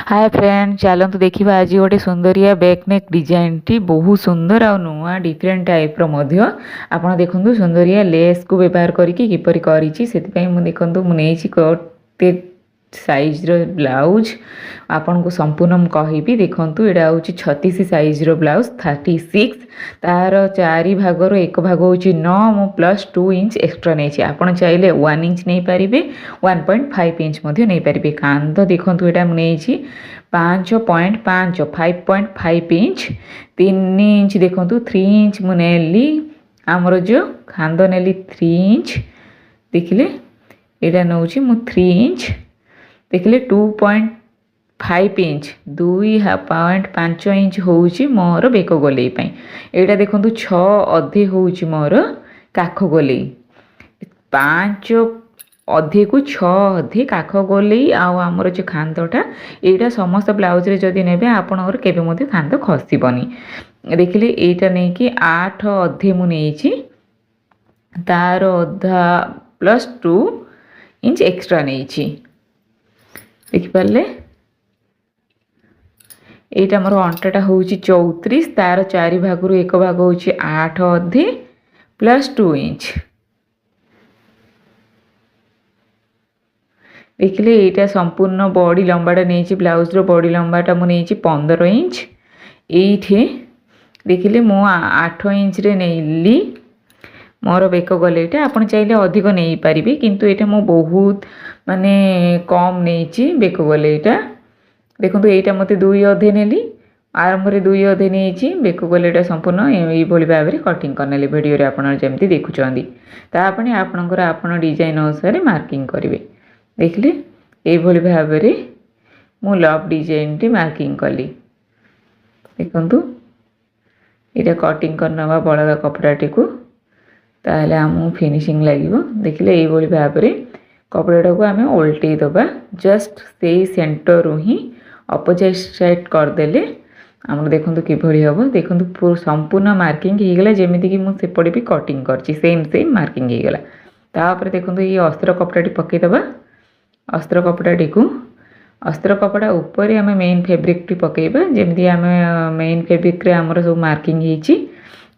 Hi friend चलतु देखा आज गोटे सुंदरिया बैकनेक डिजाइन टी बहुत सुंदर आ नुआ डिफरेंट टाइप आप देखु सुंदरिया लेस को व्यवहार करके किपर देखु मुझे साइज रो ब्लाउज आपन को संपूर्ण कहि देखु यहाँ हूँ 36 साइज रो ब्लाउज 36 तार चारि भागर एक भाग हूँ 9 मु +2 इंच एक्सट्रा नहीं आपड़ चाहिए 1 इंच नहीं पारे 1.5 इंच नहीं पारे कांध देखु यहाँ मुझे 5.5 5.5 इंच 3 इंच देखु 3 इंच मुझे आमर जो खांद नेली 3 इंच देखिले यहाँ नौ 3 इंच देखिले 2.5 इंच 2.5 इंच हूँ मोर बेक गोलई यहाँ देखो 6 अधे हूँ मोर काख गोलई 5 अधे को 6 अधे काख गोलई आमर जो खांदटा यहाँ समस्त ब्लाउज रे जदि नेबे आपणकर केबे खांद खसबनी देखिले यहाँ नहीं कि 8 अधे मुझे तार अधा +2 इंच एक्स्ट्रा नहीं देखिपारे यहाँ मोर अंटाटा हूँ 34 तार चारि भाग एक भाग हूँ 8 अधे +2 इंच देखिले यहाँ संपूर्ण बॉडी लंबाटा नहीं ब्लाउज रो बॉडी लंबाटा मुझे 15 इंच ये देखिले मु 8 इंच रे नेली मोर बेक गलेटा आप चाहिए अधिक नहीं पारे किंतु यहाँ मु बहुत माने कम नहीं बेक गलेटा देखो यहाँ मत 2 अधे नेली आरंभ में 2 अधे नहीं बेक गलेटा संपूर्ण ये भाव में कटिंग करने भिडियो आपमती देखुं तापणे आपणकर आपण डिजाइन अनुसार मार्किंग करेंगे देखिले ये भाव में मु लव डिजाइन टी मार्किंग कली देखु यहाँ कटिंग करना बलगा कपड़ाटी को ताहले आम फिनिशिंग लगे देखिले ये भाव में कपड़ा को आम उल्टे दबा जस्ट से सेंटर ही अपोजिट साइड करदेले आम देखो किभली हम देखो संपूर्ण मार्किंग हो गला जमीती कि मुझे भी कटिंग करची सेम सेम मार्किंग हो गला तापर देखो ये अस्त्र कपड़ाटी पकईदबा अस्त्र कपड़ाटी को अस्त्र कपड़ा ऊपर आम मेन फैब्रिक टी पकेबा जमी आम मेन फैब्रिक रे आमर सब मार्किंग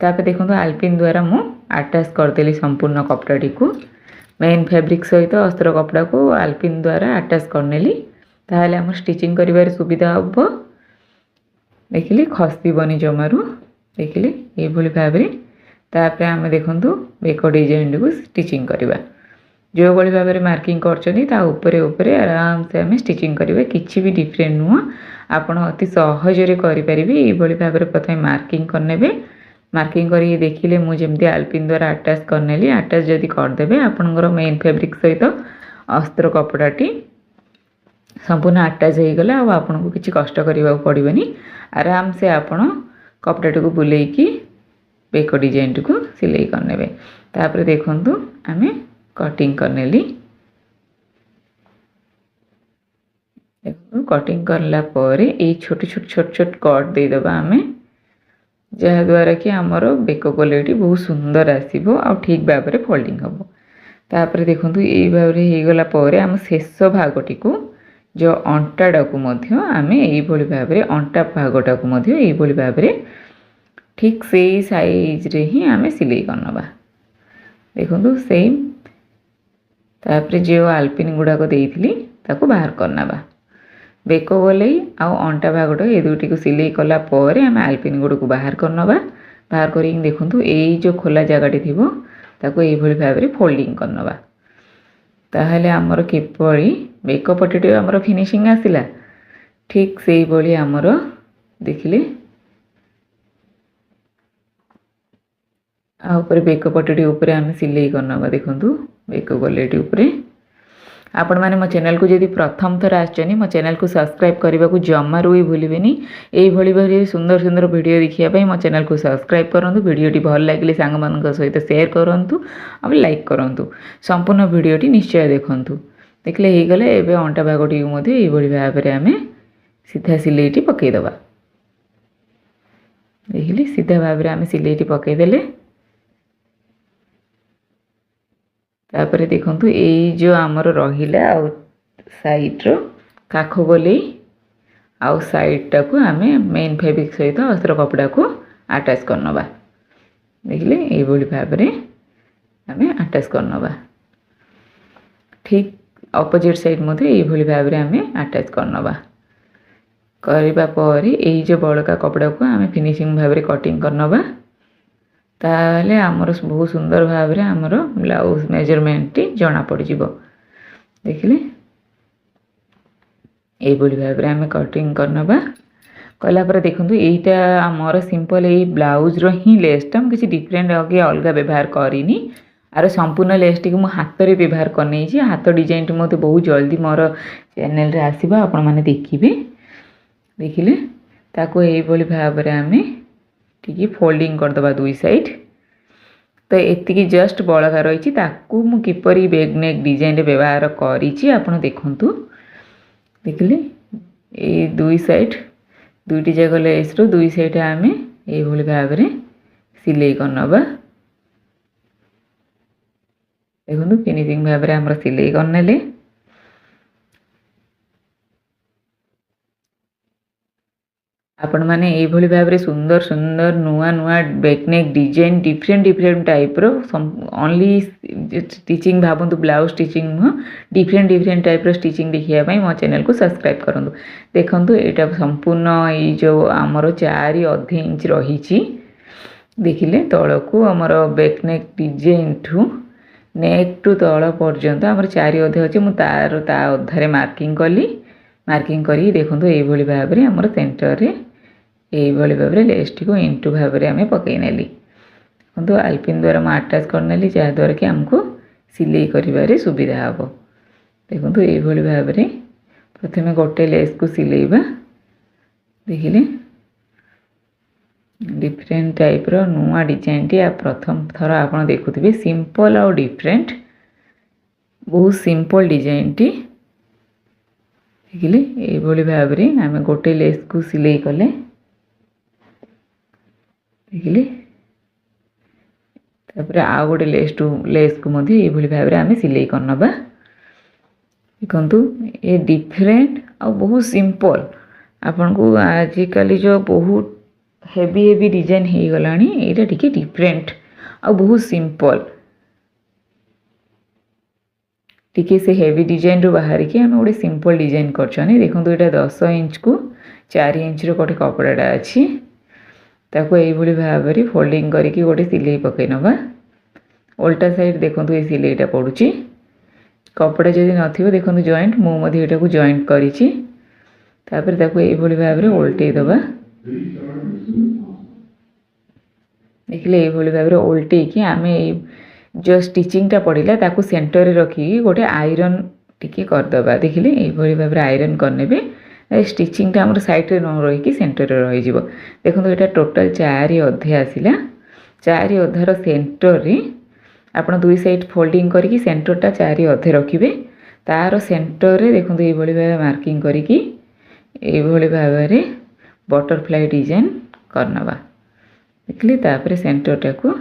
होपर देखो आल्पिन द्वारा मु अटैच करदेली संपूर्ण कपड़ाटी को मेन फैब्रिक सहित अस्त्र कपड़ा को आल्पिन द्वारा अटैच करनेली ताहले आम स्टिचिंग करिबार सुविधा हम देखिले खसबनी जमारू देखिले ये भाव में तापर आम देखु बेक डिजाइन को स्टिचिंग करवा जो भाई भाव में मार्किंग कर आराम से आम स्टिचिंग करेंगे किसी भी डिफरेंट नुह आप अति सहजरे करें ये भाव में प्रथम मार्किंग करने मार्किंग करके देखिले मुझे आल्पिन द्वारा अटैच करनेली अटैच जदि करदे आपंकर मेन फैब्रिक सहित अस्त्र कपड़ाटी संपूर्ण अटैच हो गला आपन को किसी कष्ट करने पड़ोनी आराम से आपण कपड़ाटी को बुलेकी बेक डिजाइन को सिलाई करने तापर देखु आम कटिंग करनेली कटिंग करला पर ये छोट छोट छोट छोट कट देदबा आम जहाद्वारा कि आमर बेक क्वालिटी बहुत सुंदर आसो आ ठीक भाव में फोल्डिंग हम तापर देखु ये भाव में हो गला आम शेष भागटी को जो अंटाटा को आम ये भाव में अंटा भागटा को ये भाव में ठीक से साइज रे ही आम सिलाई करनबा देखु सेम तापर जो आल्पिन गुड़ाक देइथिली ताको बाहर करनबा बेक गलई आउ अंटा भागटा ये दुटी को सिलाई कला पर आम आल्पिन गुड़ को बाहर करनबा बाहर कर देखु ये जो खोला जगटी थी ताको ये भाव में फोल्डिंग करनबा ताहले आमर किपरि बेक पट्टी आमर फिनिशिंग आसिला ठीक से ही आमर देखिले आउपर बेक पट्टी उपरे आम सिलाई करनबा देखु बेक गलेटी उपरे आपण मैंने मो चैनल को जदि प्रथम थर आछनी मो चैनल को सब्सक्राइब करने को जमारू भी भूलें यही भाई सुंदर सुंदर वीडियो देखिए मो चैनल को सब्सक्राइब करूँ वीडियोटी भल लगे सांग मान सहित शेयर करूँ और लाइक करूँ संपूर्ण वीडियोटी निश्चय देखूँ देखले हो गले एवं अंटा भागटी ये भाव में आम सीधा सिलाईटी पकईदबा देखिए सीधा भाव में आम सिलाईटी पकईदेले तापर देखु ये जो आमर रहिला साइड रो काख गोलई आउ साइडटा को आम मेन फैब्रिक सहित अस्त्र कपड़ा को आटाच करनवा देखिले ये भाव में आम आटाच करनवा ठीक अपोजिट साइड मध्य ये भाव में आम आटाच करनवा करबा पर यही जो बड़का कपड़ा को आम फिनिशिंग भाव में कटिंग करनवा ताले आमर बहुत सुंदर भाव में आमर ब्लाउज मेजरमेंट जना पड़ जिवो देखिले ये भाव में आम कटिंग करनवा कलापर देखो यहीटा मोर सिंपल ये ब्लाउज री लेसटा मुझे डिफरेंट आगे अलग व्यवहार करनी आर संपूर्ण लेस टी मुझे हाथ में व्यवहार करनी हाथ डिजाइन टी मत बहुत जल्दी मोर चैनल रे आसीबा आपण माने देखिबे देखिले ताको यही भाव में आम टी फोल्डिंग करदे दुई साइड तो एतिकी जस्ट बड़का रही किपरि बैक नेक डिजाइन व्यवहार करी आपण देखंतु देखिले ये दुई साइड दुईटी जाक लेस रो दुई साइड आम ये भाव में सिलाई करनवा देखो फिनिशिंग भाव में आम सिलाई करने आपण मैंने ये भाव में सुंदर सुंदर नुआ नुआ back neck design different different type रो ओनली स्टिचिंग भावतु ब्लाउज स्टिचिंग नुह डिफरेंट डिफरेंट टाइप रो स्टिचिंग देखिए मो चैनल को सब्सक्राइब करूँ देखो यहाँ संपूर्ण ये जो आमर 4.5 इंच रही देखिले तल को आमर बैकनेक डिजाइन ठू नेक टू तल पर्यंत आमर 4.5 अच्छे मुझे अधारे मार्किंग कली मार्किंग करी देखो ये भाव में आमर सेंटर रे यही भाव में लेस टी को इंटू भाव में आम पकई नेली देखो आल्पिन द्वारा मुझे आटाच करनेली जहाँद्वारा कि आमको सिलाई कर सुविधा हे देखो ये भाव में प्रथम गोटे लेस को सिलेबा देखिले डिफरेंट टाइप रो नुआ डिजाइन टी प्रथम थर आप देखुवे सिंपल और डिफरेंट बहुत सिंपल डिजाइन टी देखिले ये भाव में आम गोटे लेस को सिलाई कले देखिले तापर आ गोटे लेस को मध्य ये भाव में आम सिलाई करनवा देखु ये डिफरेंट आ बहुत सिंपल आपन को आजिकल जो बहुत हेवी हेवी डिजाइन हो गला यहाँ टी डिफरेंट आ बहुत सिंपल टी से हेवी डिजाइन रू बाहर की आम गोटे सिंपल डिजाइन कर देखो यहाँ 10 इंच को 4 इंच रोटे कपड़ाटा अच्छी ताको यही भाव में फोल्डिंग करके गोटे सिलाई पकई नवा उल्टा साइड देखो ये सिलाईटा पड़ुची कपड़ा जदि न देखो जॉइंट मुझे को जॉइंट करी यही भाव में उल्टे दबा देखिले ये भाव में उल्टे कि आम जो स्टिचिंगटा पड़ा ताकू सेंटर रखी गोटे आयरन टी करदे देखिले ये भाव में आयरन करने स्टिचिंगटा आम साइड रे न रही सेंटर रही देखो यहाँ टोटाल 4.5 आसला 4.5 सेंटर रे आप दुई साइड फोल्डिंग करके सेंटरटा 4.5 रखिए तार सेंटर रे देखो ये भाव मार्किंग करके ये भाव में बटरफ्लाई डिजाइन करनवा देखिले तापर सेंटरटा को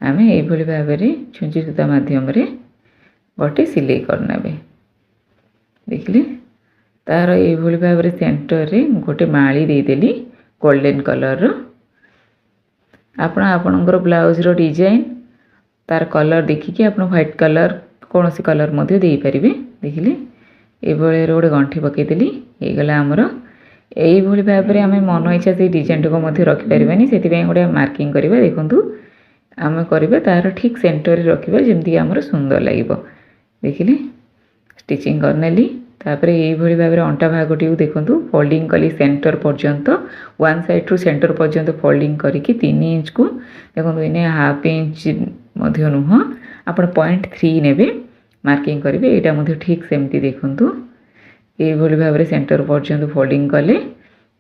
आम ये भाव में छुंची सूता माध्यम रे गोटे सिलाई करने देखिले तार ये भाव में सेंटर रे गोटे माली देदेली गोल्डन कलर आपणकर ब्लाउज रो डिजाइन तार कलर देखिए आप व्हाइट कलर कौन सी कलर मध्य दे पारे देखिले ये गोटे गंठी पकईदेली ये गला आमर यही भाव में आम मन इच्छा से डिजाइन को रखिपारे से गोटे मार्किंग करवा देखु आम करवा तार ठीक सेंटर रखा जमीक आमर सुंदर लगे देखिले स्टिचिंग करनेली तापर यही भाव में अंटा भागटी देखो फोल्डिंग कली सेंटर पर्यंत वन साइड रू सेंटर पर्यंत फोल्डिंग करके 3 इंच को देखो इन्हें हाफ इंच नुह आप 0.3 ने मार्किंग करेंगे यहाँ ठीक सेमती देखु ये भाव में सेंटर पर्यंत फोल्डिंग कले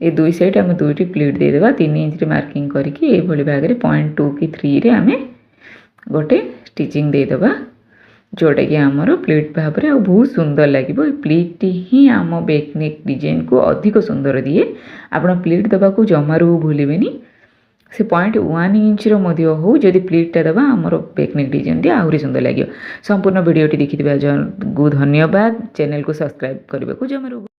ये दुई साइड आम दुईटी प्लीट देदेबा 3 इंच मार्किंग करके ये भाव में 0.2 कि 3 रे आम गोटे स्टिचिंग देदेबा जोटा कि आमर प्लीट भाव में बहुत सुंदर लगे प्लीट ही आम बैकनेक डिजाइन को अधिक सुंदर दिए आप प्लीट देवाक जमारू भूलें से 0.1 इंच हो जदि प्लीटा देवा आमर बैकनेक डिजाइन आहरी सुंदर लगे संपूर्ण वीडियोटी देखि धन्यवाद चैनल को सब्सक्राइब करने को जमारू।